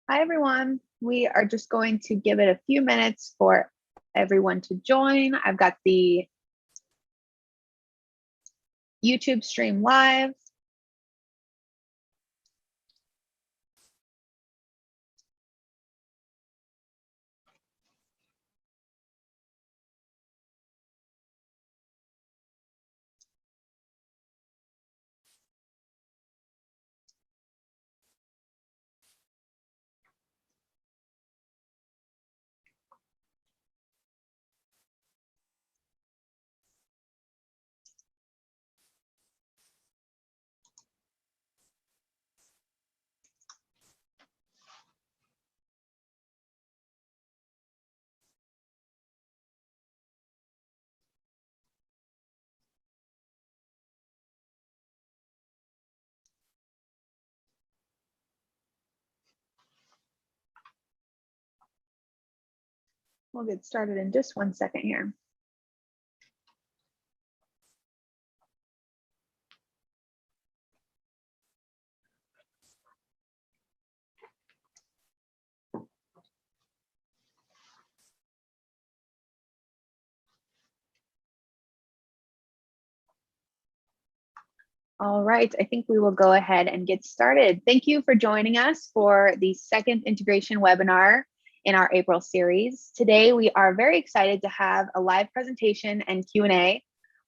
Hi, everyone. We are just going to give it a few minutes for everyone to join. I've got the YouTube stream live. We'll get started in just 1 second here. All right, I think we will go ahead and get started. Thank you for joining us for the second integration webinar in our April series. Today, we are very excited to have a live presentation and Q&A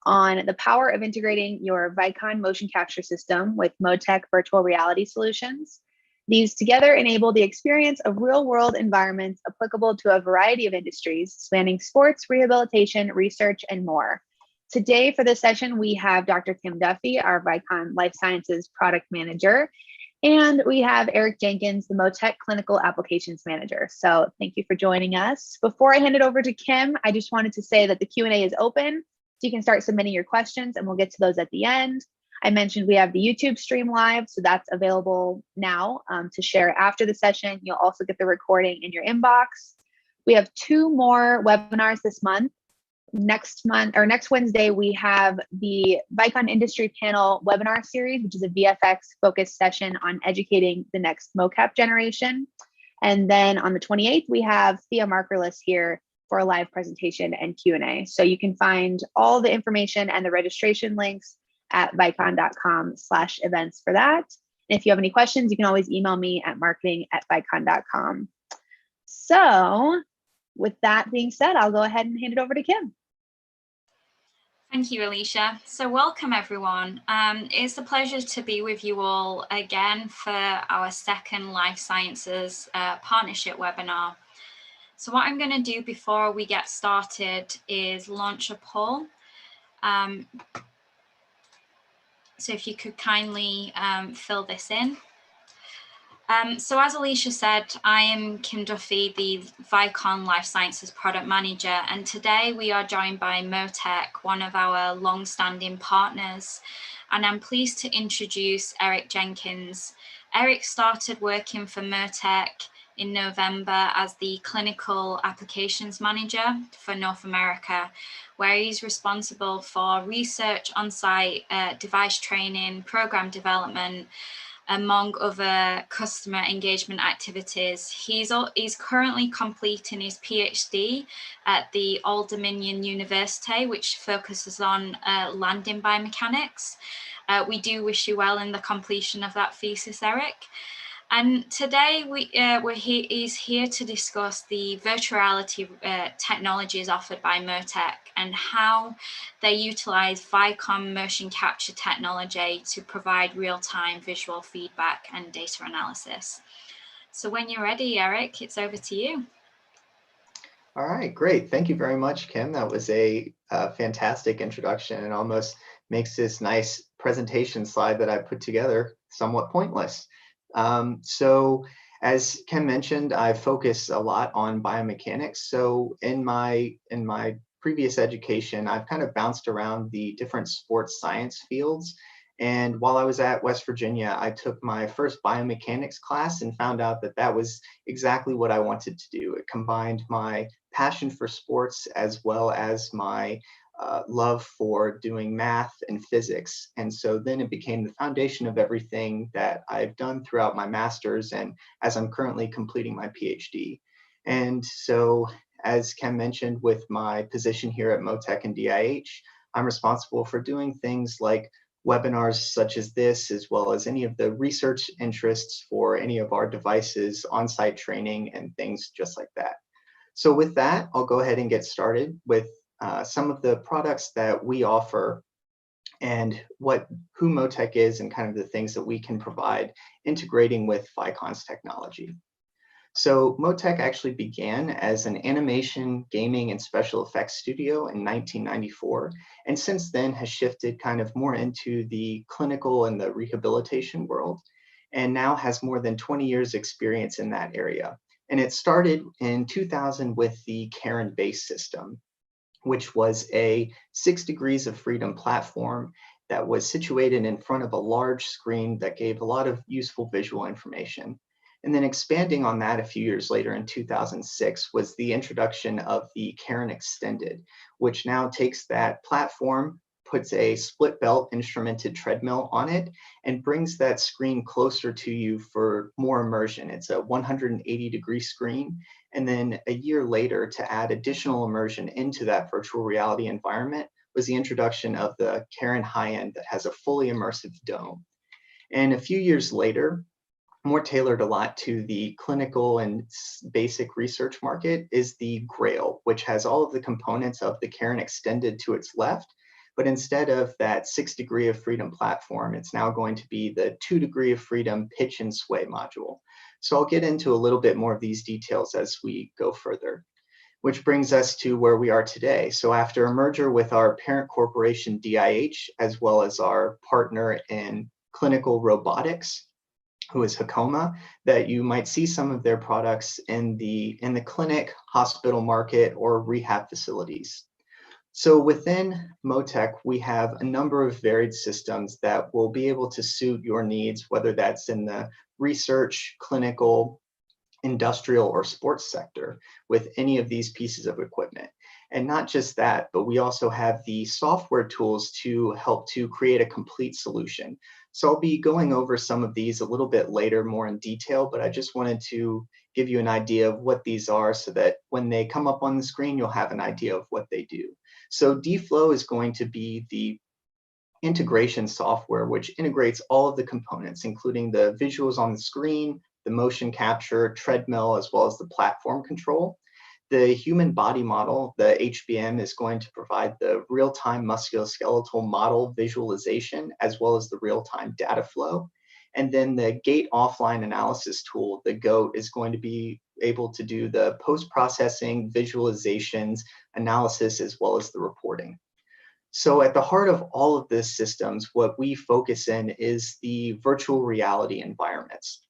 on the power of integrating your Vicon motion capture system with Motek virtual reality solutions. These together enable the experience of real-world environments applicable to a variety of industries, spanning sports, rehabilitation, research, and more. Today for this session, we have Dr. Kim Duffy, our Vicon Life Sciences Product Manager, and we have Eric Jenkins, the Motek Clinical Applications Manager. So thank you for joining us. Before I hand it over to Kim, I just wanted to say that the Q&A is open, so you can start submitting your questions and we'll get to those at the end. I mentioned we have the YouTube stream live, so that's available now to share after the session. You'll also get the recording in your inbox. We have 2 more webinars this month. Next Wednesday, we have the Vicon Industry Panel webinar series, which is a VFX focused session on educating the next mocap generation. And then on the 28th, we have Thea Markerless here for a live presentation and Q&A. So you can find all the information and the registration links at vicon.com/events for that. And if you have any questions, you can always email me at marketing@vicon.com. So with that being said, I'll go ahead and hand it over to Kim. Thank you, Alicia. So welcome, everyone. It's a pleasure to be with you all again for our second Life Sciences Partnership webinar. So what I'm going to do before we get started is launch a poll. So if you could kindly fill this in. So as Alicia said, I am Kim Duffy, the Vicon Life Sciences Product Manager, and today we are joined by Motek, one of our long-standing partners, and I'm pleased to introduce Eric Jenkins. Eric started working for Motek in November as the Clinical Applications Manager for North America, where he's responsible for research, on-site device training, program development, among other customer engagement activities. He's currently completing his PhD at the Old Dominion University, which focuses on landing biomechanics. We do wish you well in the completion of that thesis, Eric. And today he's here to discuss the virtual reality technologies offered by Motek and how they utilize Vicon motion capture technology to provide real-time visual feedback and data analysis. So when you're ready, Eric, it's over to you. All right, great. Thank you very much, Kim. That was a fantastic introduction and almost makes this nice presentation slide that I put together somewhat pointless. So as Kim mentioned, I focus a lot on biomechanics. So in my previous education, I've kind of bounced around the different sports science fields. And while I was at West Virginia, I took my first biomechanics class and found out that that was exactly what I wanted to do. It combined my passion for sports as well as my love for doing math and physics. And so then it became the foundation of everything that I've done throughout my master's and as I'm currently completing my PhD. And so, as Ken mentioned, with my position here at Motek and DIH, I'm responsible for doing things like webinars such as this, as well as any of the research interests for any of our devices, on-site training, and things just like that. So with that, I'll go ahead and get started with some of the products that we offer and who Motek is and kind of the things that we can provide integrating with Vicon's technology. So Motek actually began as an animation, gaming, and special effects studio in 1994, and since then has shifted kind of more into the clinical and the rehabilitation world, and now has more than 20 years experience in that area. And it started in 2000 with the Karen base system, which was a 6 degrees of freedom platform that was situated in front of a large screen that gave a lot of useful visual information. And then expanding on that a few years later in 2006 was the introduction of the Karen Extended, which now takes that platform, puts a split belt instrumented treadmill on it, and brings that screen closer to you for more immersion. It's a 180-degree screen. And then a year later, to add additional immersion into that virtual reality environment, was the introduction of the Karen High End that has a fully immersive dome. And a few years later, more tailored a lot to the clinical and basic research market, is the Grail, which has all of the components of the Karen Extended to its left, but instead of that 6 degree of freedom platform, it's now going to be the 2 degree of freedom pitch and sway module. So I'll get into a little bit more of these details as we go further, which brings us to where we are today. So after a merger with our parent corporation DIH, as well as our partner in clinical robotics, who is Hakoma, that you might see some of their products in the clinic, hospital market, or rehab facilities. So within Motek, we have a number of varied systems that will be able to suit your needs, whether that's in the research, clinical, industrial, or sports sector with any of these pieces of equipment. And not just that, but we also have the software tools to help to create a complete solution. So I'll be going over some of these a little bit later, more in detail, but I just wanted to give you an idea of what these are so that when they come up on the screen, you'll have an idea of what they do. So D-Flow is going to be the integration software, which integrates all of the components, including the visuals on the screen, the motion capture, treadmill, as well as the platform control. The human body model, the HBM, is going to provide the real-time musculoskeletal model visualization, as well as the real-time data flow. And then the gait offline analysis tool, the GOAT, is going to be able to do the post-processing, visualizations, analysis, as well as the reporting. So at the heart of all of these systems, what we focus in is the virtual reality environments.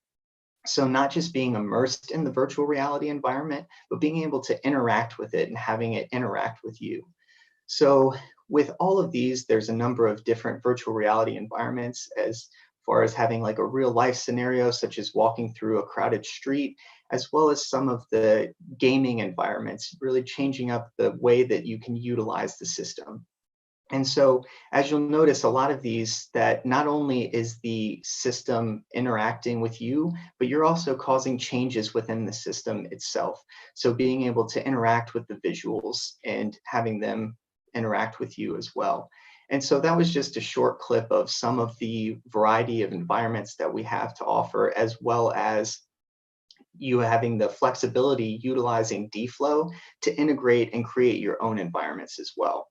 So not just being immersed in the virtual reality environment, but being able to interact with it and having it interact with you. So with all of these, there's a number of different virtual reality environments, as far as having like a real life scenario, such as walking through a crowded street, as well as some of the gaming environments, really changing up the way that you can utilize the system. And so, as you'll notice, a lot of these, that not only is the system interacting with you, but you're also causing changes within the system itself. So being able to interact with the visuals and having them interact with you as well. And so that was just a short clip of some of the variety of environments that we have to offer, as well as you having the flexibility utilizing D-Flow to integrate and create your own environments as well.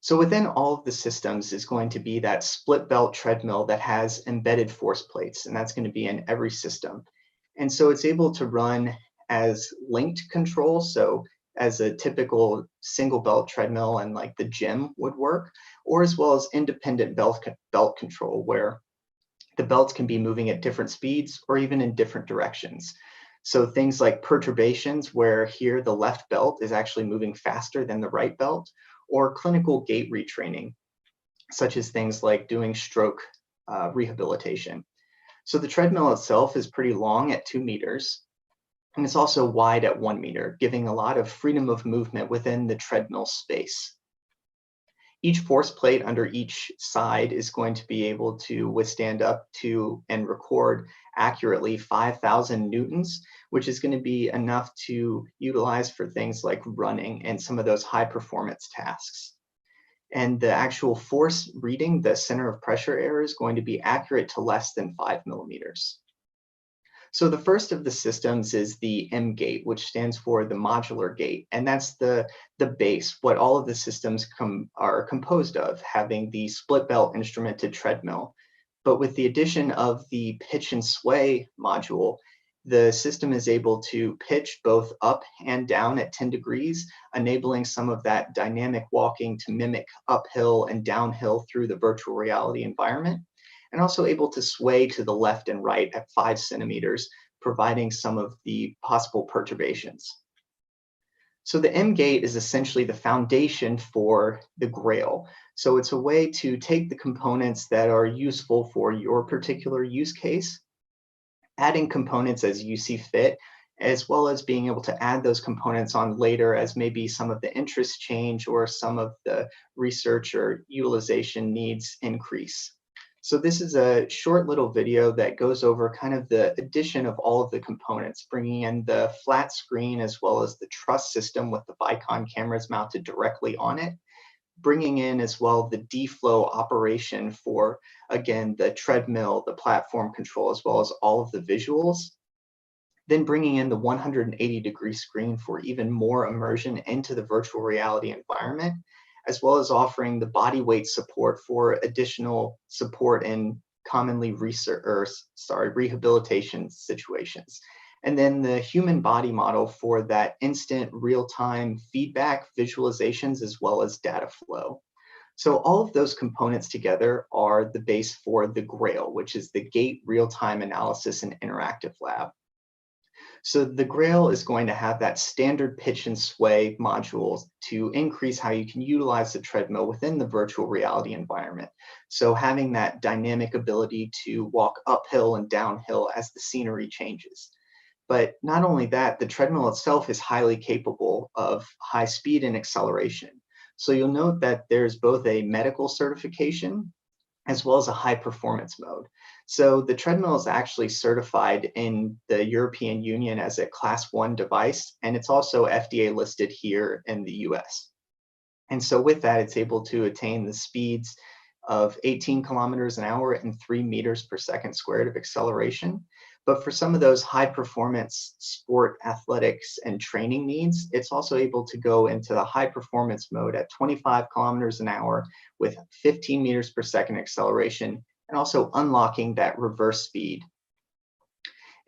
So within all of the systems is going to be that split belt treadmill that has embedded force plates, and that's going to be in every system. And so it's able to run as linked control, so as a typical single belt treadmill and like the gym would work, or as well as independent belt control, where the belts can be moving at different speeds or even in different directions. So things like perturbations, where here the left belt is actually moving faster than the right belt, or clinical gait retraining, such as things like doing stroke rehabilitation. So the treadmill itself is pretty long at 2 meters, and it's also wide at 1 meter, giving a lot of freedom of movement within the treadmill space. Each force plate under each side is going to be able to withstand up to and record accurately 5,000 newtons, which is going to be enough to utilize for things like running and some of those high performance tasks. And the actual force reading, the center of pressure error, is going to be accurate to less than 5 millimeters. So the first of the systems is the M gate, which stands for the modular gate. And that's the base, what all of the systems are composed of, having the split belt instrumented treadmill. But with the addition of the pitch and sway module, the system is able to pitch both up and down at 10 degrees, enabling some of that dynamic walking to mimic uphill and downhill through the virtual reality environment, and also able to sway to the left and right at 5 centimeters, providing some of the possible perturbations. So the M gate is essentially the foundation for the Grail. So it's a way to take the components that are useful for your particular use case, adding components as you see fit, as well as being able to add those components on later as maybe some of the interests change or some of the research or utilization needs increase. So this is a short little video that goes over kind of the addition of all of the components, bringing in the flat screen as well as the truss system with the Vicon cameras mounted directly on it, bringing in as well the D-flow operation for, again, the treadmill, the platform control, as well as all of the visuals, then bringing in the 180-degree screen for even more immersion into the virtual reality environment, as well as offering the body weight support for additional support in commonly rehabilitation situations. And then the human body model for that instant real-time feedback, visualizations, as well as data flow. So all of those components together are the base for the Grail, which is the Gate Real-Time Analysis and Interactive Lab. So the Grail is going to have that standard pitch and sway modules to increase how you can utilize the treadmill within the virtual reality environment. So having that dynamic ability to walk uphill and downhill as the scenery changes. But not only that, the treadmill itself is highly capable of high speed and acceleration. So you'll note that there's both a medical certification as well as a high performance mode. So the treadmill is actually certified in the European Union as a Class 1 device, and it's also FDA listed here in the US. And so with that, it's able to attain the speeds of 18 kilometers an hour and 3 meters per second squared of acceleration. But for some of those high performance sport athletics and training needs, it's also able to go into the high performance mode at 25 kilometers an hour with 15 meters per second acceleration, and also unlocking that reverse speed.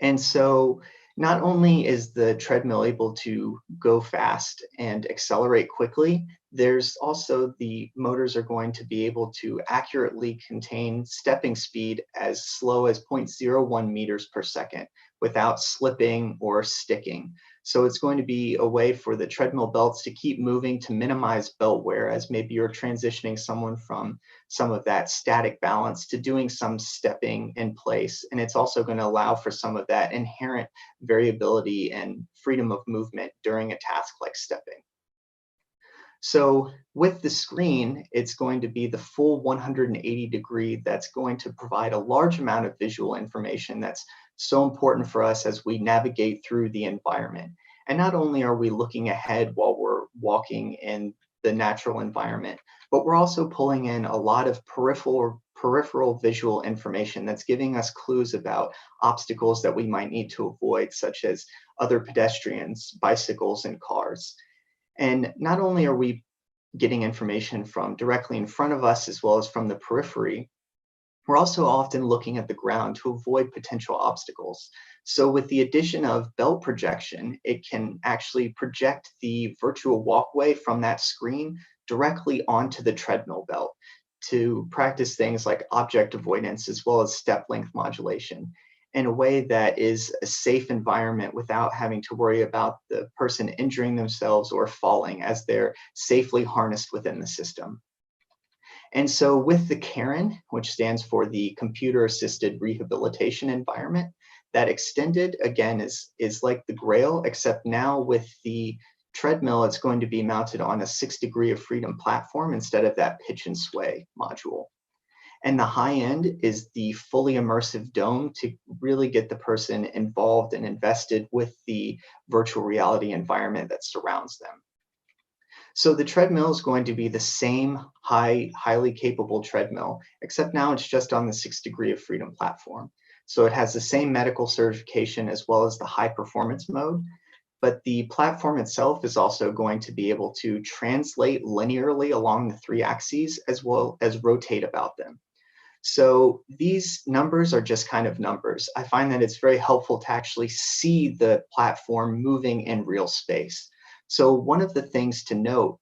And so not only is the treadmill able to go fast and accelerate quickly, there's also the motors are going to be able to accurately contain stepping speed as slow as 0.01 meters per second without slipping or sticking. So it's going to be a way for the treadmill belts to keep moving to minimize belt wear, as maybe you're transitioning someone from some of that static balance to doing some stepping in place. And it's also going to allow for some of that inherent variability and freedom of movement during a task like stepping. So with the screen, it's going to be the full 180 degree that's going to provide a large amount of visual information that's so important for us as we navigate through the environment. And not only are we looking ahead while we're walking in the natural environment, but we're also pulling in a lot of peripheral visual information that's giving us clues about obstacles that we might need to avoid, such as other pedestrians, bicycles, and cars. And not only are we getting information from directly in front of us as well as from the periphery, we're also often looking at the ground to avoid potential obstacles. So with the addition of belt projection, it can actually project the virtual walkway from that screen directly onto the treadmill belt to practice things like object avoidance as well as step length modulation in a way that is a safe environment without having to worry about the person injuring themselves or falling as they're safely harnessed within the system. And so with the Karen, which stands for the computer-assisted rehabilitation environment, that extended, again, is like the Grail, except now with the treadmill, it's going to be mounted on a 6 degree of freedom platform instead of that pitch and sway module. And the high end is the fully immersive dome to really get the person involved and invested with the virtual reality environment that surrounds them. So the treadmill is going to be the same highly capable treadmill, except now it's just on the 6 degree of freedom platform. So it has the same medical certification as well as the high performance mode, but the platform itself is also going to be able to translate linearly along the 3 axes as well as rotate about them. So these numbers are just kind of numbers. I find that it's very helpful to actually see the platform moving in real space. So one of the things to note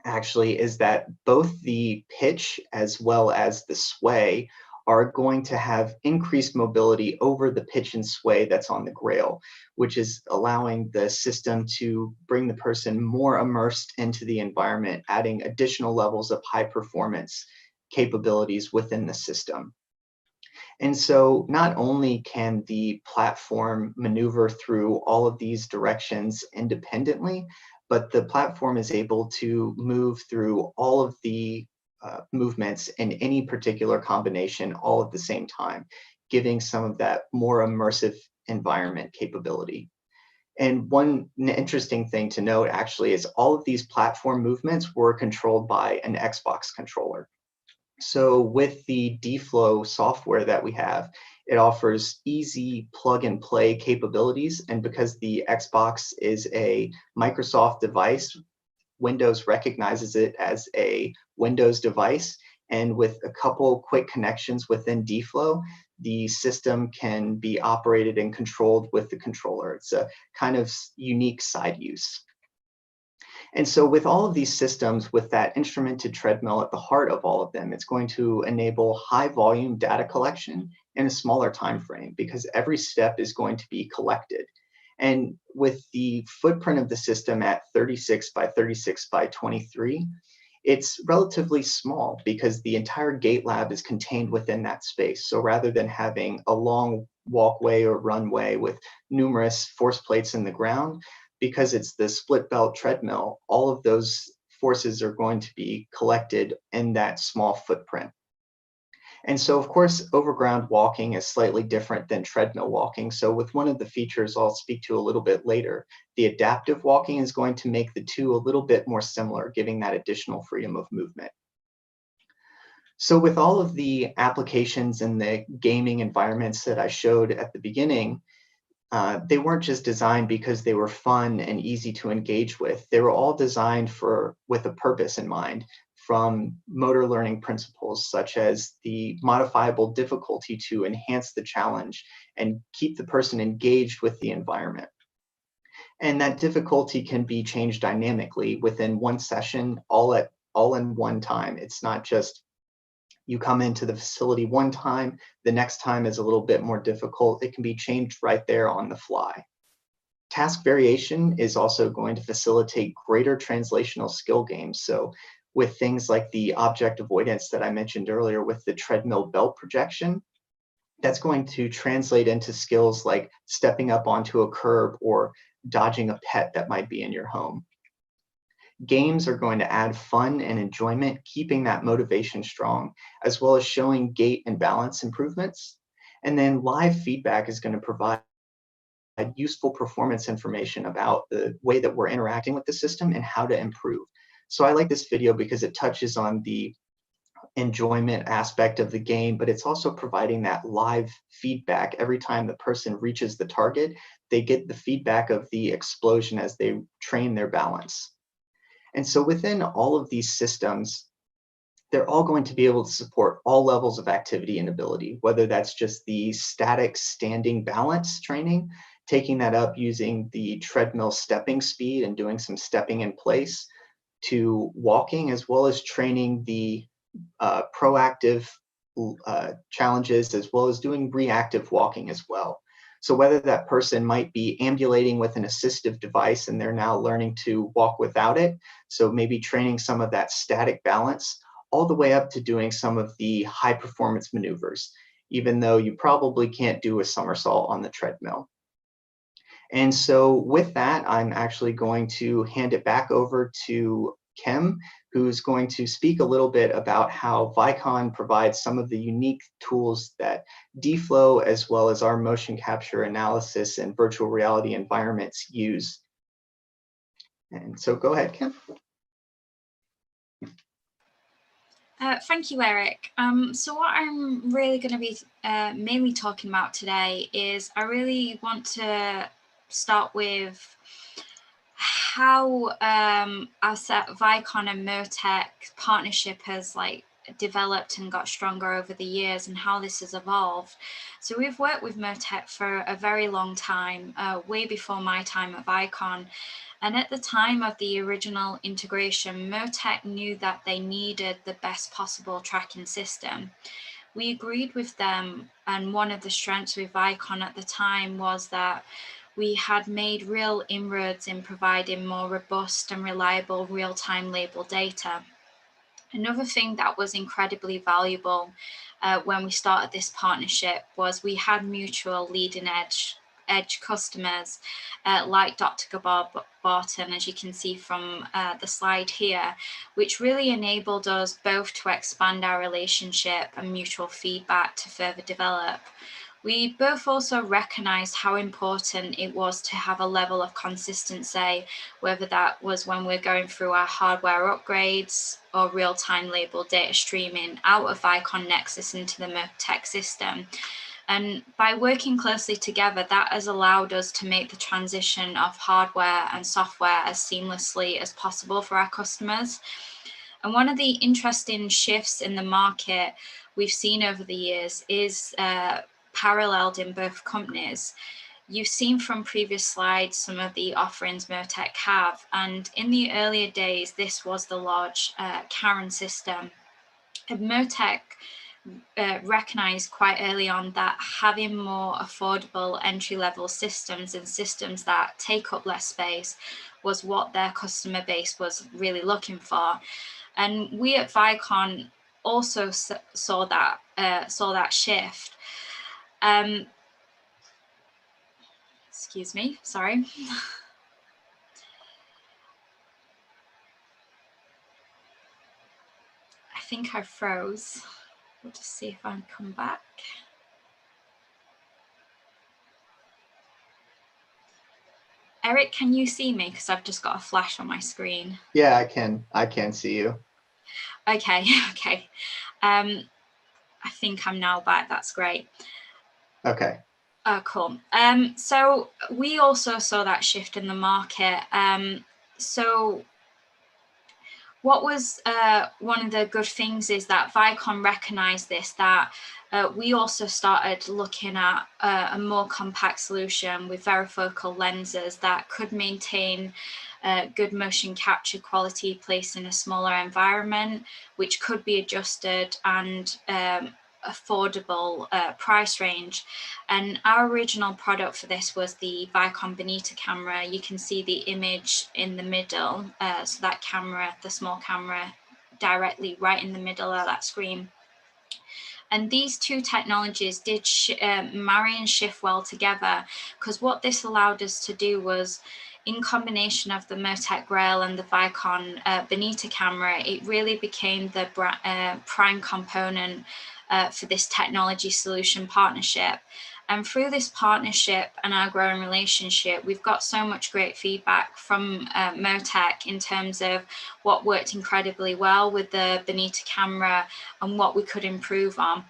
actually is that both the pitch as well as the sway are going to have increased mobility over the pitch and sway that's on the grail, which is allowing the system to bring the person more immersed into the environment, adding additional levels of high performance capabilities within the system. And so not only can the platform maneuver through all of these directions independently, but the platform is able to move through all of the movements in any particular combination all at the same time, giving some of that more immersive environment capability. And one interesting thing to note actually is all of these platform movements were controlled by an Xbox controller. So with the D-Flow software that we have, it offers easy plug and play capabilities. And because the Xbox is a Microsoft device, Windows recognizes it as a Windows device. And with a couple quick connections within D-Flow, the system can be operated and controlled with the controller. It's a kind of unique side use. And so with all of these systems, with that instrumented treadmill at the heart of all of them, it's going to enable high volume data collection in a smaller time frame because every step is going to be collected. And with the footprint of the system at 36 by 36 by 23, it's relatively small because the entire gait lab is contained within that space. So rather than having a long walkway or runway with numerous force plates in the ground, because it's the split belt treadmill, all of those forces are going to be collected in that small footprint. And so, of course, overground walking is slightly different than treadmill walking. So with one of the features I'll speak to a little bit later, the adaptive walking is going to make the two a little bit more similar, giving that additional freedom of movement. So with all of the applications and the gaming environments that I showed at the beginning, they weren't just designed because they were fun and easy to engage with. They were all designed with a purpose in mind, from motor learning principles such as the modifiable difficulty to enhance the challenge and keep the person engaged with the environment. And that difficulty can be changed dynamically within one session, all in one time. It's not just you come into the facility one time, the next time is a little bit more difficult. It can be changed right there on the fly. Task variation is also going to facilitate greater translational skill gains. So with things like the object avoidance that I mentioned earlier with the treadmill belt projection, that's going to translate into skills like stepping up onto a curb or dodging a pet that might be in your home. Games are going to add fun and enjoyment, keeping that motivation strong, as well as showing gait and balance improvements. And then live feedback is going to provide useful performance information about the way that we're interacting with the system and how to improve. So I like this video because it touches on the enjoyment aspect of the game, but it's also providing that live feedback. Every time the person reaches the target, they get the feedback of the explosion as they train their balance. And so within all of these systems, they're all going to be able to support all levels of activity and ability, whether that's just the static standing balance training, taking that up using the treadmill stepping speed and doing some stepping in place, to walking, as well as training the proactive challenges, as well as doing reactive walking as well. So whether that person might be ambulating with an assistive device and they're now learning to walk without it, so maybe training some of that static balance, all the way up to doing some of the high performance maneuvers, even though you probably can't do a somersault on the treadmill. And so with that, I'm actually going to hand it back over to Kim, who's going to speak a little bit about how Vicon provides some of the unique tools that D-Flow, as well as our motion capture analysis and virtual reality environments use. And so go ahead, Kim. Thank you, Eric. So what I'm really going to be mainly talking about today is I really want to start with how our Vicon and Motek partnership has developed and got stronger over the years and how this has evolved. So we've worked with Motek for a very long time, way before my time at Vicon. And at the time of the original integration, Motek knew that they needed the best possible tracking system. We agreed with them, and one of the strengths with Vicon at the time was that we had made real inroads in providing more robust and reliable real-time label data. Another thing that was incredibly valuable when we started this partnership was we had mutual leading edge customers like Dr. Barton, as you can see from the slide here, which really enabled us both to expand our relationship and mutual feedback to further develop. We both also recognized how important it was to have a level of consistency, whether that was when we're going through our hardware upgrades or real-time label data streaming out of Vicon Nexus into the Motek system. And by working closely together, that has allowed us to make the transition of hardware and software as seamlessly as possible for our customers. And one of the interesting shifts in the market we've seen over the years is paralleled in both companies. You've seen from previous slides some of the offerings Motek have, and in the earlier days, this was the large Karen system. And Motek recognized quite early on that having more affordable entry-level systems and systems that take up less space was what their customer base was really looking for. And we at Vicon also saw that shift. Excuse me, sorry. I think I froze. We'll just see if I can come back. Eric, can you see me? Because I've just got a flash on my screen. Yeah, I can see you. Okay, okay. I think I'm now back. That's great. Okay. Cool. So we also saw that shift in the market. So what was one of the good things is that Vicon recognized this, that we also started looking at a more compact solution with varifocal lenses that could maintain good motion capture quality placed in a smaller environment, which could be adjusted and affordable price range. And our original product for this was the Vicon Bonita camera. You can see the image in the middle, so that camera, the small camera, directly right in the middle of that screen. And these two technologies did marry and shift well together, because what this allowed us to do was, in combination of the Motek Grail and the Vicon Bonita camera, it really became the prime component for this technology solution partnership. And through this partnership and our growing relationship, we've got so much great feedback from Motek in terms of what worked incredibly well with the Bonita camera and what we could improve on.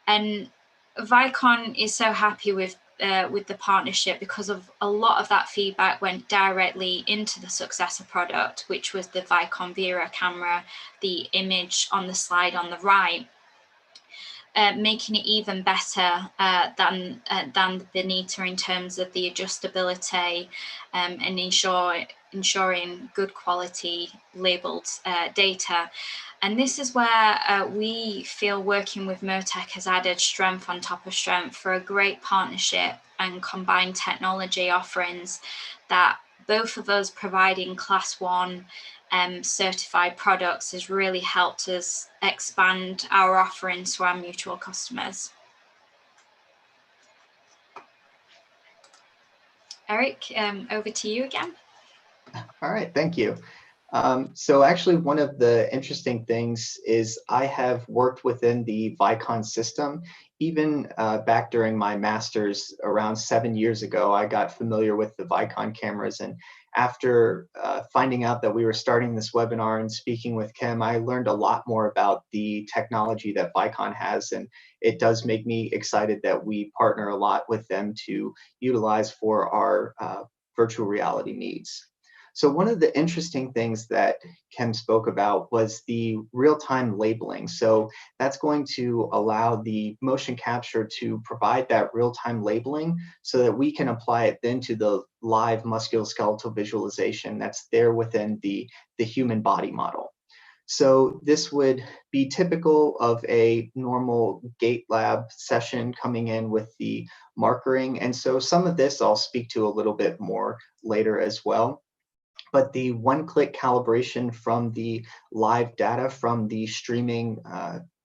And Vicon is so happy with the partnership because of a lot of that feedback went directly into the successor product, which was the Vicon Vera camera, the image on the slide on the right. Making it even better than the Bonita in terms of the adjustability and ensuring good quality labeled data. And this is where we feel working with Motek has added strength on top of strength for a great partnership and combined technology offerings that both of us providing Class 1 certified products has really helped us expand our offerings to our mutual customers. Eric, over to you again. All right, thank you. So actually, one of the interesting things is I have worked within the Vicon system. Even back during my master's around 7 years ago, I got familiar with the Vicon cameras. And after finding out that we were starting this webinar and speaking with Kim, I learned a lot more about the technology that Vicon has. And it does make me excited that we partner a lot with them to utilize for our virtual reality needs. So one of the interesting things that Kim spoke about was the real-time labeling. So that's going to allow the motion capture to provide that real-time labeling so that we can apply it then to the live musculoskeletal visualization that's there within the human body model. So this would be typical of a normal gait lab session coming in with the markering. And so some of this I'll speak to a little bit more later as well. But the one-click calibration from the live data from the streaming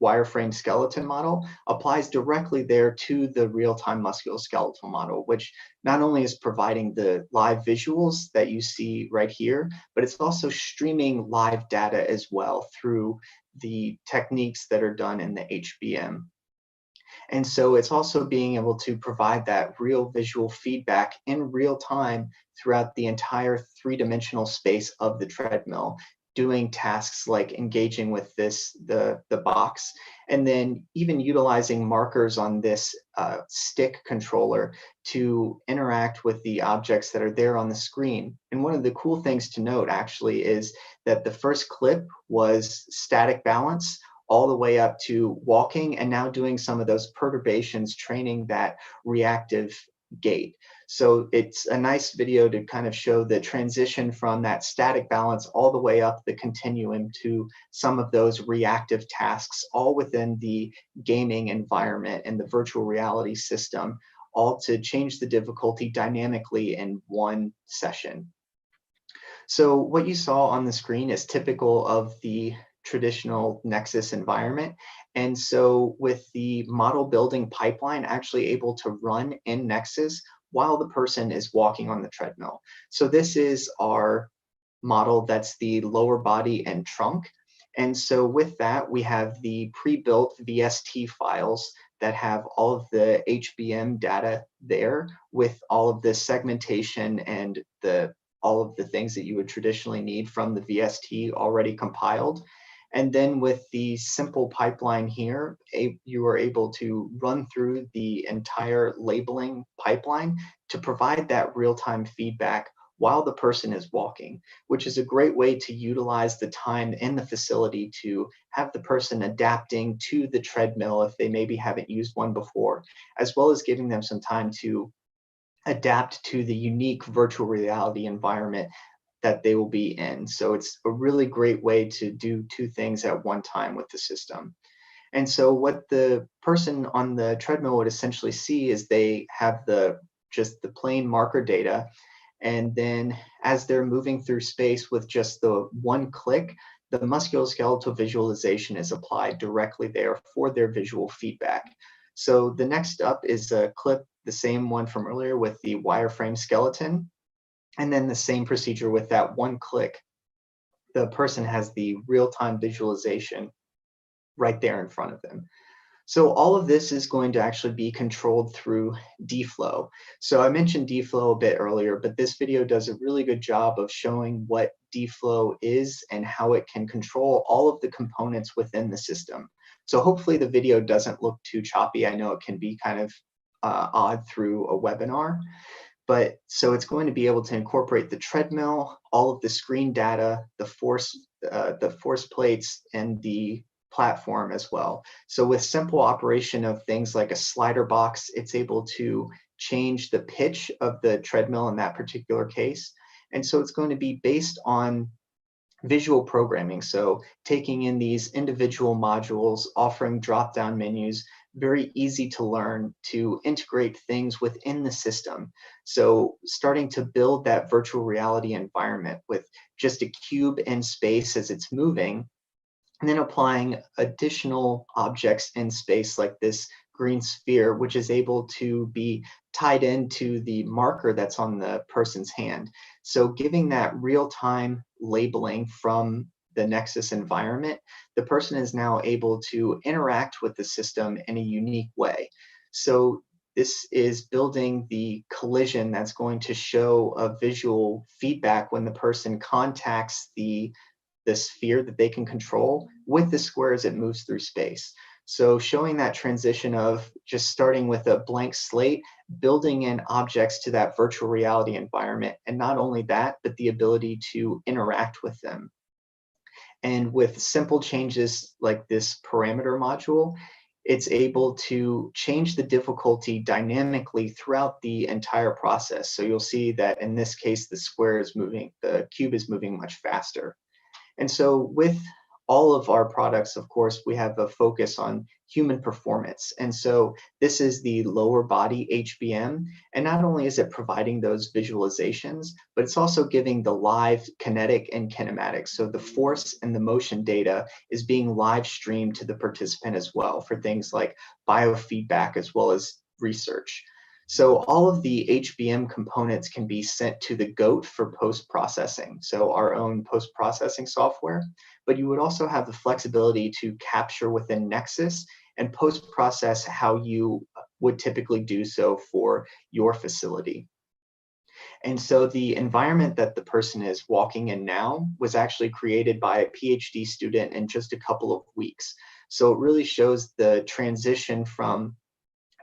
wireframe skeleton model applies directly there to the real-time musculoskeletal model, which not only is providing the live visuals that you see right here, but it's also streaming live data as well through the techniques that are done in the HBM. And so it's also being able to provide that real visual feedback in real time throughout the entire three-dimensional space of the treadmill, doing tasks like engaging with the box, and then even utilizing markers on this stick controller to interact with the objects that are there on the screen. And one of the cool things to note actually is that the first clip was static balance, all the way up to walking and now doing some of those perturbations, training that reactive gait. So it's a nice video to kind of show the transition from that static balance all the way up the continuum to some of those reactive tasks, all within the gaming environment and the virtual reality system, all to change the difficulty dynamically in one session. So what you saw on the screen is typical of the traditional Nexus environment. And so with the model building pipeline actually able to run in Nexus while the person is walking on the treadmill. So this is our model that's the lower body and trunk. And so with that, we have the pre-built VST files that have all of the HBM data there with all of the segmentation and all of the things that you would traditionally need from the VST already compiled. And then with the simple pipeline here, you are able to run through the entire labeling pipeline to provide that real-time feedback while the person is walking, which is a great way to utilize the time in the facility to have the person adapting to the treadmill if they maybe haven't used one before, as well as giving them some time to adapt to the unique virtual reality environment that they will be in. So it's a really great way to do two things at one time with the system. And so what the person on the treadmill would essentially see is they have just the plain marker data. And then as they're moving through space with just the one click, the musculoskeletal visualization is applied directly there for their visual feedback. So the next up is a clip, the same one from earlier with the wireframe skeleton. And then the same procedure with that one click. The person has the real-time visualization right there in front of them. So all of this is going to actually be controlled through D-Flow. So I mentioned D-Flow a bit earlier, but this video does a really good job of showing what D-Flow is and how it can control all of the components within the system. So hopefully the video doesn't look too choppy. I know it can be kind of odd through a webinar. But so it's going to be able to incorporate the treadmill, all of the screen data, the force plates, and the platform as well. So with simple operation of things like a slider box, it's able to change the pitch of the treadmill in that particular case. And so it's going to be based on visual programming. So taking in these individual modules, offering drop-down menus, very easy to learn to integrate things within the system. So starting to build that virtual reality environment with just a cube in space as it's moving, and then applying additional objects in space like this green sphere, which is able to be tied into the marker that's on the person's hand. So giving that real-time labeling from the Nexus environment, the person is now able to interact with the system in a unique way. So this is building the collision that's going to show a visual feedback when the person contacts the sphere that they can control with the square as it moves through space. So showing that transition of just starting with a blank slate, building in objects to that virtual reality environment, and not only that, but the ability to interact with them. And with simple changes like this parameter module, it's able to change the difficulty dynamically throughout the entire process. So you'll see that in this case, the square is moving, the cube is moving much faster. And so with all of our products, of course, we have a focus on human performance. And so this is the lower body HBM. And not only is it providing those visualizations, but it's also giving the live kinetic and kinematics. So the force and the motion data is being live streamed to the participant as well for things like biofeedback as well as research. So all of the HBM components can be sent to the GOAT for post-processing, so our own post-processing software, but you would also have the flexibility to capture within Nexus and post-process how you would typically do so for your facility. And so the environment that the person is walking in now was actually created by a PhD student in just a couple of weeks. So it really shows the transition from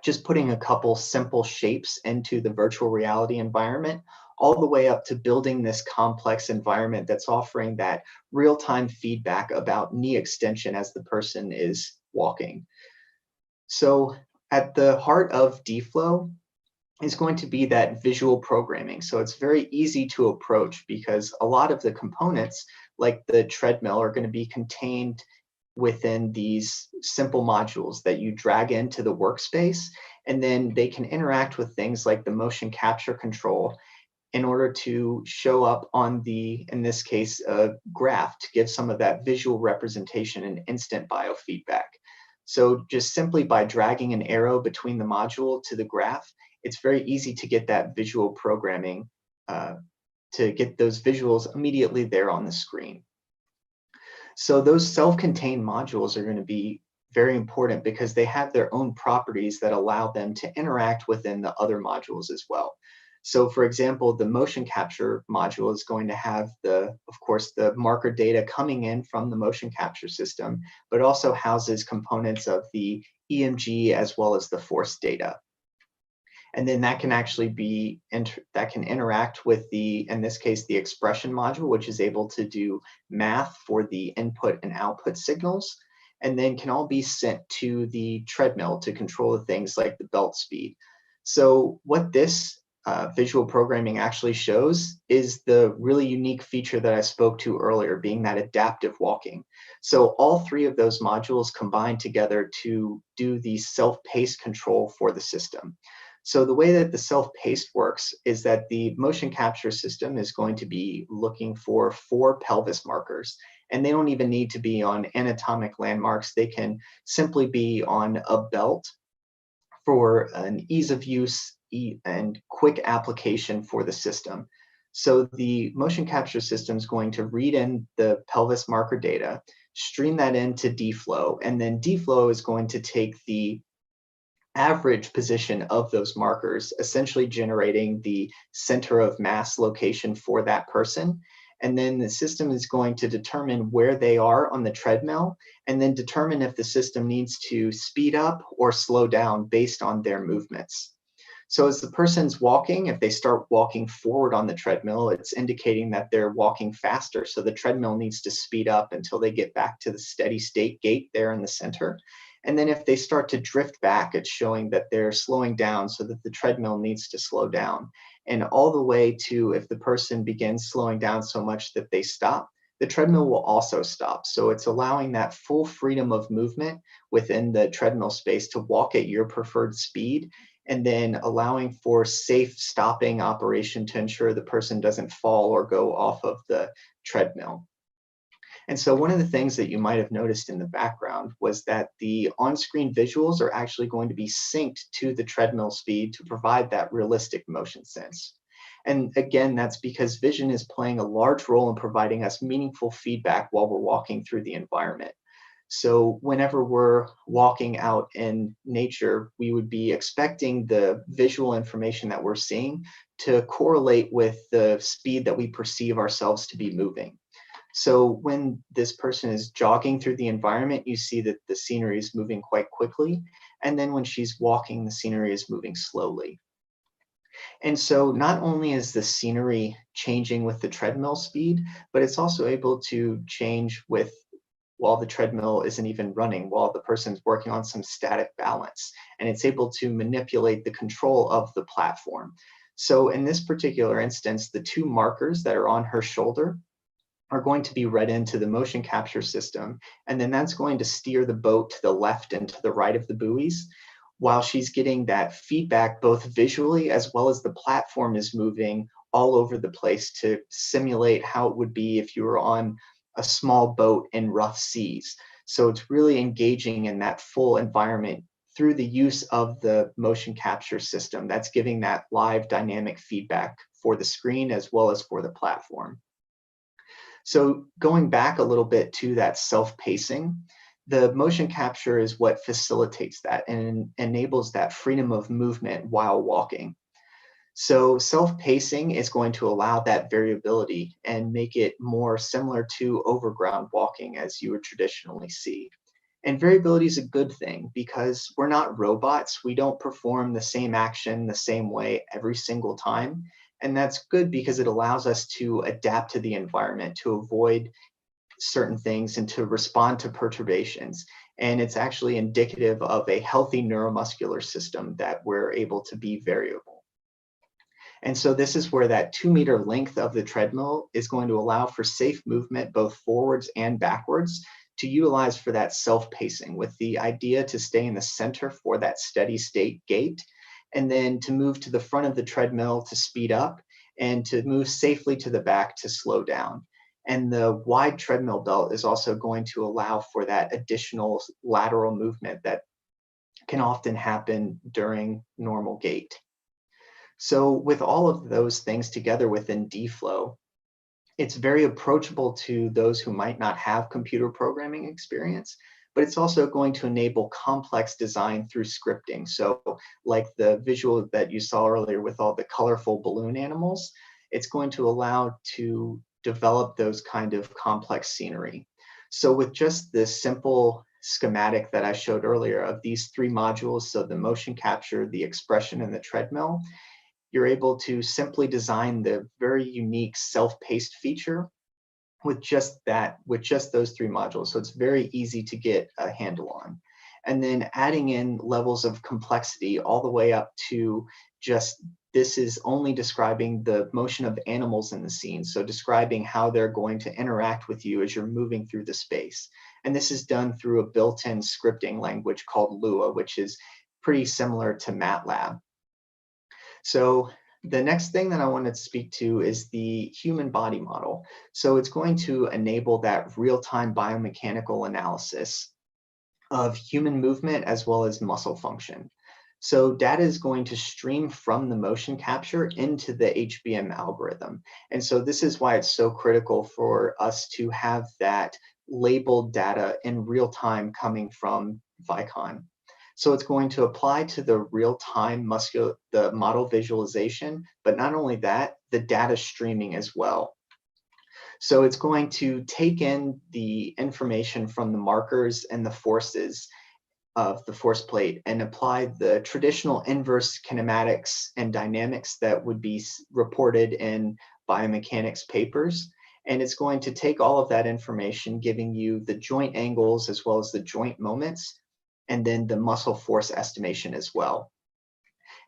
just putting a couple simple shapes into the virtual reality environment, all the way up to building this complex environment that's offering that real-time feedback about knee extension as the person is walking. So at the heart of D-Flow is going to be that visual programming. So it's very easy to approach because a lot of the components, like the treadmill, are going to be contained within these simple modules that you drag into the workspace, and then they can interact with things like the motion capture control in order to show up on the, in this case, a graph to give some of that visual representation and instant biofeedback. So just simply by dragging an arrow between the module to the graph, it's very easy to get that visual programming, to get those visuals immediately there on the screen. So those self-contained modules are going to be very important because they have their own properties that allow them to interact within the other modules as well. So for example, the motion capture module is going to have of course, the marker data coming in from the motion capture system, but also houses components of the EMG as well as the force data. And then that can actually be, that can interact with the, in this case, the expression module, which is able to do math for the input and output signals, and then can all be sent to the treadmill to control the things like the belt speed. So what this visual programming actually shows is the really unique feature that I spoke to earlier, being that adaptive walking. So all three of those modules combine together to do the self-paced control for the system. So the way that the self-paced works is that the motion capture system is going to be looking for 4 pelvis markers, and they don't even need to be on anatomic landmarks. They can simply be on a belt for an ease of use and quick application for the system. So the motion capture system is going to read in the pelvis marker data, stream that into D-Flow, and then D-Flow is going to take the average position of those markers, essentially generating the center of mass location for that person. And then the system is going to determine where they are on the treadmill and then determine if the system needs to speed up or slow down based on their movements. So as the person's walking, if they start walking forward on the treadmill, it's indicating that they're walking faster. So the treadmill needs to speed up until they get back to the steady state gait there in the center. And then if they start to drift back, it's showing that they're slowing down so that the treadmill needs to slow down. And all the way to if the person begins slowing down so much that they stop, the treadmill will also stop. So it's allowing that full freedom of movement within the treadmill space to walk at your preferred speed, and then allowing for safe stopping operation to ensure the person doesn't fall or go off of the treadmill. And so one of the things that you might have noticed in the background was that the on-screen visuals are actually going to be synced to the treadmill speed to provide that realistic motion sense. And again, that's because vision is playing a large role in providing us meaningful feedback while we're walking through the environment. So whenever we're walking out in nature, we would be expecting the visual information that we're seeing to correlate with the speed that we perceive ourselves to be moving. So when this person is jogging through the environment, you see that the scenery is moving quite quickly. And then when she's walking, the scenery is moving slowly. And so not only is the scenery changing with the treadmill speed, but it's also able to change with while the treadmill isn't even running, while the person's working on some static balance. And it's able to manipulate the control of the platform. So in this particular instance, the two markers that are on her shoulder are going to be read into the motion capture system. And then that's going to steer the boat to the left and to the right of the buoys, while she's getting that feedback both visually as well as the platform is moving all over the place to simulate how it would be if you were on a small boat in rough seas. So it's really engaging in that full environment through the use of the motion capture system that's giving that live dynamic feedback for the screen as well as for the platform. So going back a little bit to that self-pacing, the motion capture is what facilitates that and enables that freedom of movement while walking. So self-pacing is going to allow that variability and make it more similar to overground walking as you would traditionally see. And variability is a good thing because we're not robots. We don't perform the same action the same way every single time. And that's good because it allows us to adapt to the environment, to avoid certain things and to respond to perturbations. And it's actually indicative of a healthy neuromuscular system that we're able to be variable. And so this is where that 2-meter length of the treadmill is going to allow for safe movement both forwards and backwards to utilize for that self-pacing, with the idea to stay in the center for that steady state gait, and then to move to the front of the treadmill to speed up and to move safely to the back to slow down. And the wide treadmill belt is also going to allow for that additional lateral movement that can often happen during normal gait. So with all of those things together within D-Flow, it's very approachable to those who might not have computer programming experience, but it's also going to enable complex design through scripting. So like the visual that you saw earlier with all the colorful balloon animals, it's going to allow to develop those kind of complex scenery. So with just this simple schematic that I showed earlier of these 3 modules, so the motion capture, the expression, and the treadmill, you're able to simply design the very unique self-paced feature with just those 3 modules. So it's very easy to get a handle on. And then adding in levels of complexity all the way up to just, this is only describing the motion of animals in the scene. So describing how they're going to interact with you as you're moving through the space. And this is done through a built-in scripting language called Lua, which is pretty similar to MATLAB. So the next thing that I wanted to speak to is the human body model. So it's going to enable that real-time biomechanical analysis of human movement as well as muscle function. So data is going to stream from the motion capture into the HBM algorithm. And so this is why it's so critical for us to have that labeled data in real time coming from Vicon. So it's going to apply to the real-time the model visualization, but not only that, the data streaming as well. So it's going to take in the information from the markers and the forces of the force plate and apply the traditional inverse kinematics and dynamics that would be reported in biomechanics papers. And it's going to take all of that information, giving you the joint angles as well as the joint moments, and then the muscle force estimation as well.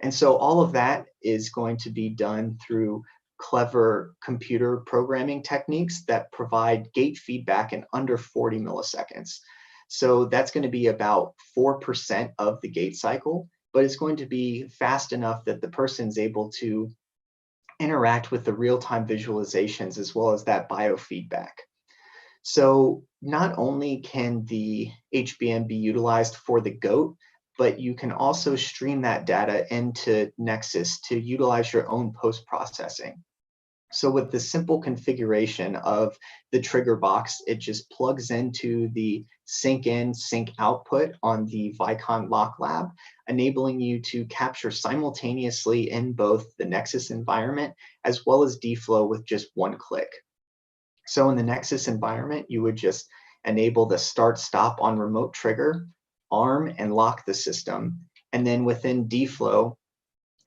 And so all of that is going to be done through clever computer programming techniques that provide gait feedback in under 40 milliseconds. So that's going to be about 4% of the gait cycle, but it's going to be fast enough that the person's able to interact with the real-time visualizations as well as that biofeedback. So not only can the HBM be utilized for the goat, but you can also stream that data into Nexus to utilize your own post-processing. So with the simple configuration of the trigger box, it just plugs into the sync in, sync output on the Vicon Lock Lab, enabling you to capture simultaneously in both the Nexus environment as well as dFlow with just one click. So in the Nexus environment, you would just enable the start stop on remote trigger, arm and lock the system. And then within dFlow,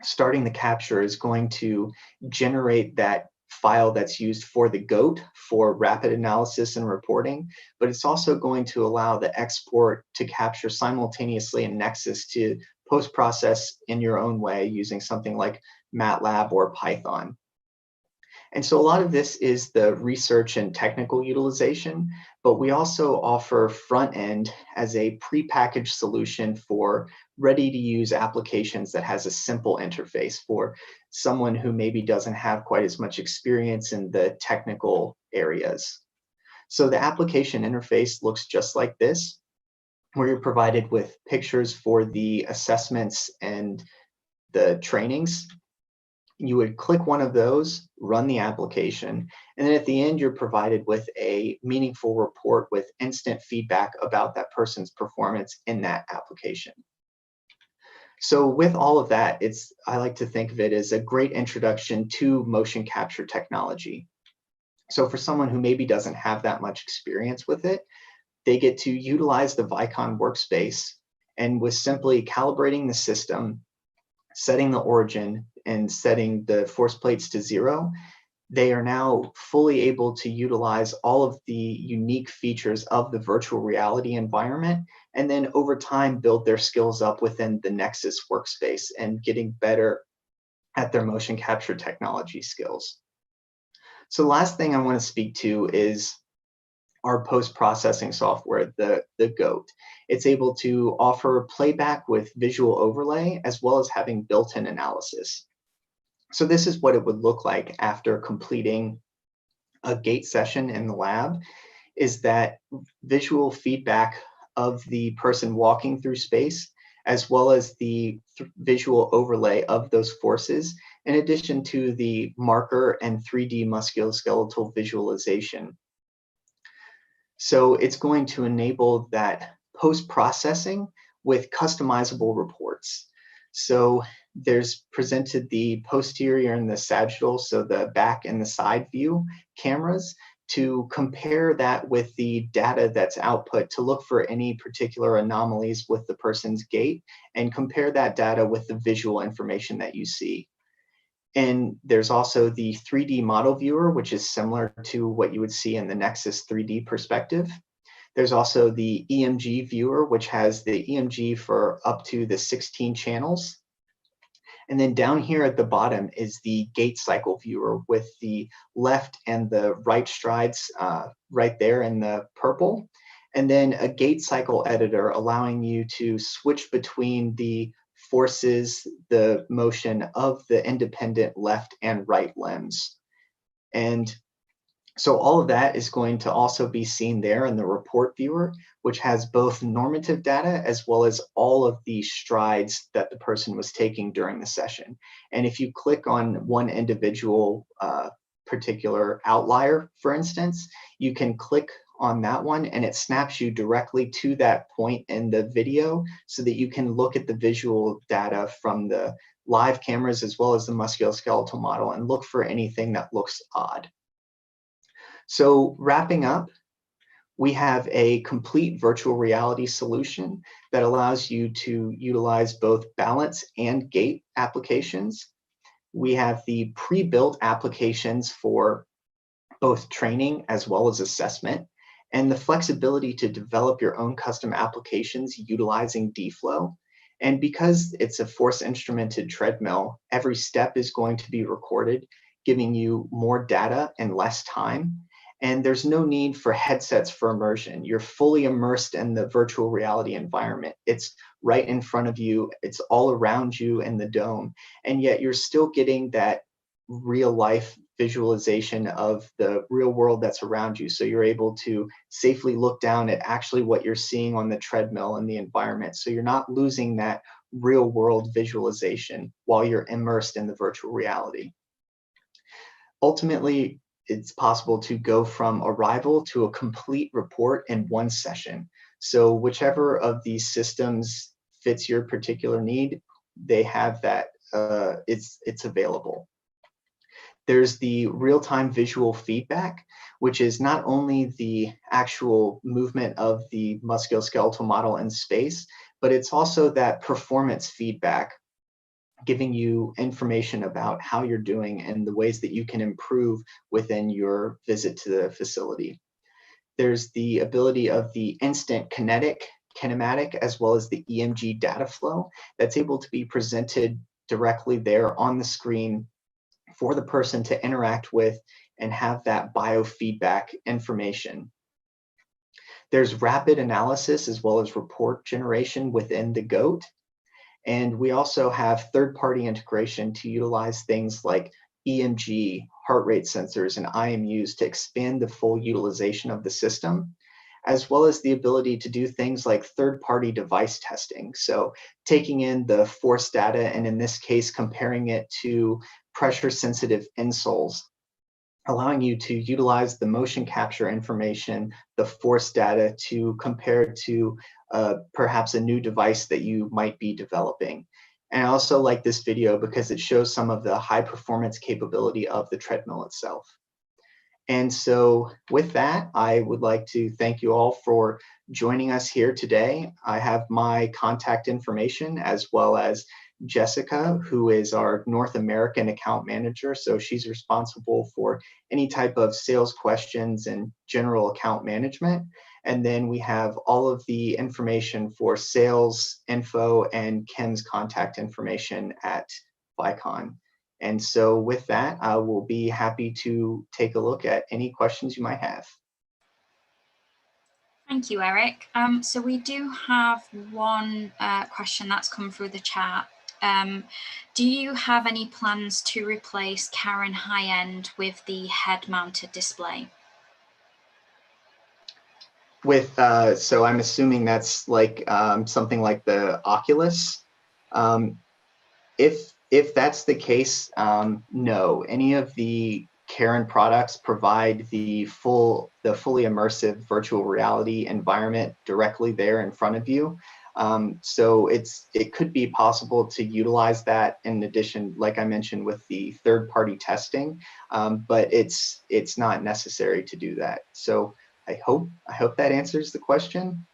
starting the capture is going to generate that file that's used for the GOAT for rapid analysis and reporting, but it's also going to allow the export to capture simultaneously in Nexus to post-process in your own way using something like MATLAB or Python. And so a lot of this is the research and technical utilization, but we also offer front end as a prepackaged solution for ready to use applications that has a simple interface for someone who maybe doesn't have quite as much experience in the technical areas. So the application interface looks just like this, where you're provided with pictures for the assessments and the trainings. You would click one of those, run the application, and then at the end, you're provided with a meaningful report with instant feedback about that person's performance in that application. So with all of that, I like to think of it as a great introduction to motion capture technology. So for someone who maybe doesn't have that much experience with it, they get to utilize the Vicon workspace, and with simply calibrating the system, setting the origin, and setting the force plates to 0, they are now fully able to utilize all of the unique features of the virtual reality environment, and then over time build their skills up within the Nexus workspace and getting better at their motion capture technology skills. So the last thing I want to speak to is our post-processing software, the GOAT. It's able to offer playback with visual overlay as well as having built-in analysis. So this is what it would look like after completing a gate session in the lab, is that visual feedback of the person walking through space, as well as the visual overlay of those forces, in addition to the marker and 3D musculoskeletal visualization. So it's going to enable that post-processing with customizable reports. So there's presented the posterior and the sagittal, so the back and the side view cameras, to compare that with the data that's output to look for any particular anomalies with the person's gait, and compare that data with the visual information that you see. And there's also the 3D model viewer, which is similar to what you would see in the Nexus 3D perspective. There's also the EMG viewer, which has the EMG for up to the 16 channels. And then down here at the bottom is the gait cycle viewer with the left and the right strides right there in the purple. And then a gait cycle editor allowing you to switch between the forces, the motion of the independent left and right limbs. And so all of that is going to also be seen there in the report viewer, which has both normative data as well as all of the strides that the person was taking during the session. And if you click on one individual particular outlier, for instance, you can click on that one and it snaps you directly to that point in the video so that you can look at the visual data from the live cameras as well as the musculoskeletal model and look for anything that looks odd. So wrapping up, we have a complete virtual reality solution that allows you to utilize both balance and gait applications. We have the pre-built applications for both training as well as assessment, and the flexibility to develop your own custom applications utilizing dFlow. And because it's a force instrumented treadmill, every step is going to be recorded, giving you more data in less time. And there's no need for headsets for immersion. You're fully immersed in the virtual reality environment. It's right in front of you. It's all around you in the dome. And yet you're still getting that real life visualization of the real world that's around you. So you're able to safely look down at actually what you're seeing on the treadmill and the environment. So you're not losing that real world visualization while you're immersed in the virtual reality. Ultimately, it's possible to go from arrival to a complete report in one session. So whichever of these systems fits your particular need, they have that, it's available. There's the real-time visual feedback, which is not only the actual movement of the musculoskeletal model in space, but it's also that performance feedback, giving you information about how you're doing and the ways that you can improve within your visit to the facility. There's the ability of the instant kinematic, as well as the EMG data flow that's able to be presented directly there on the screen for the person to interact with and have that biofeedback information. There's rapid analysis as well as report generation within the GOAT. And we also have third-party integration to utilize things like EMG, heart rate sensors, and IMUs to expand the full utilization of the system, as well as the ability to do things like third-party device testing. So taking in the force data, and in this case, comparing it to pressure-sensitive insoles, allowing you to utilize the motion capture information, the force data, to compare to perhaps a new device that you might be developing. And I also like this video because it shows some of the high performance capability of the treadmill itself. And so with that, I would like to thank you all for joining us here today. I have my contact information as well as Jessica, who is our North American account manager. So she's responsible for any type of sales questions and general account management. And then we have all of the information for sales info and Kim's contact information at Vicon. And so with that, I will be happy to take a look at any questions you might have. Thank you, Eric. So we do have one question that's come through the chat. Do you have any plans to replace Karen High-End with the head-mounted display? With, so I'm assuming that's like something like the Oculus. If that's the case, no. Any of the Karen products provide the fully immersive virtual reality environment directly there in front of you. So it could be possible to utilize that in addition, like I mentioned, with the third-party testing, but it's not necessary to do that. So I hope that answers the question.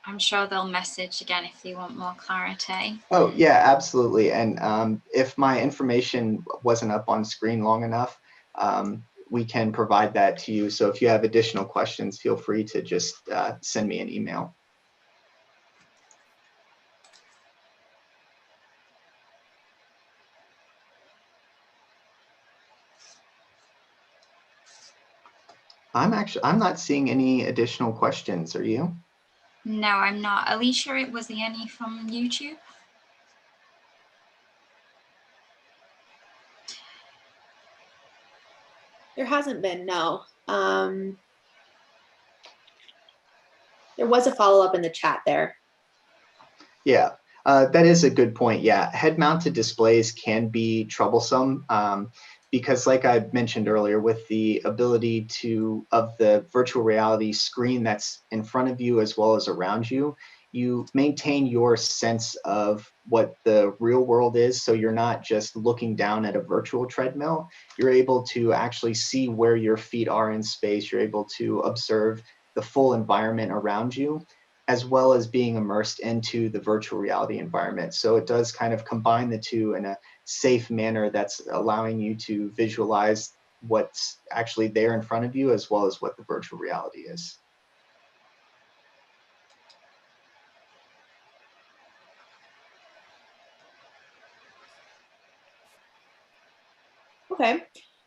I'm sure they'll message again if they want more clarity. Oh yeah, absolutely. And if my information wasn't up on screen long enough, we can provide that to you. So if you have additional questions, feel free to just send me an email. I'm not seeing any additional questions. Are you? No, I'm not. Alicia, was there any from YouTube? There hasn't been, no. There was a follow-up in the chat there. Yeah, that is a good point. Yeah, head-mounted displays can be troublesome because, like I mentioned earlier, with the ability of the virtual reality screen that's in front of you as well as around you, you maintain your sense of what the real world is. So you're not just looking down at a virtual treadmill. You're able to actually see where your feet are in space. You're able to observe the full environment around you, as well as being immersed into the virtual reality environment. So it does kind of combine the two in a safe manner that's allowing you to visualize what's actually there in front of you, as well as what the virtual reality is. Okay.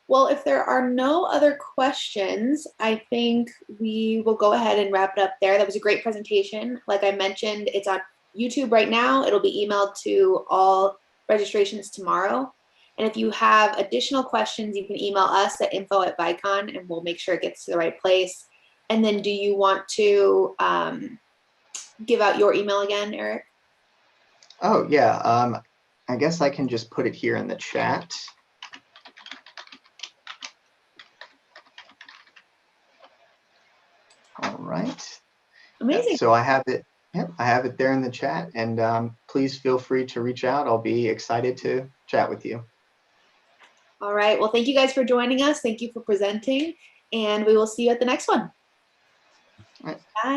Well, if there are no other questions, I think we will go ahead and wrap it up there. That was a great presentation. Like I mentioned, it's on YouTube right now. It'll be emailed to all registrations tomorrow. And if you have additional questions, you can email us at info@Vicon, and we'll make sure it gets to the right place. And then do you want to give out your email again, Eric? Oh, yeah. I guess I can just put it here in the chat. All right. Amazing. So I have it. Yep, I have it there in the chat, and please feel free to reach out. I'll be excited to chat with you. All right. Well, thank you guys for joining us. Thank you for presenting, and we will see you at the next one. All right. Bye.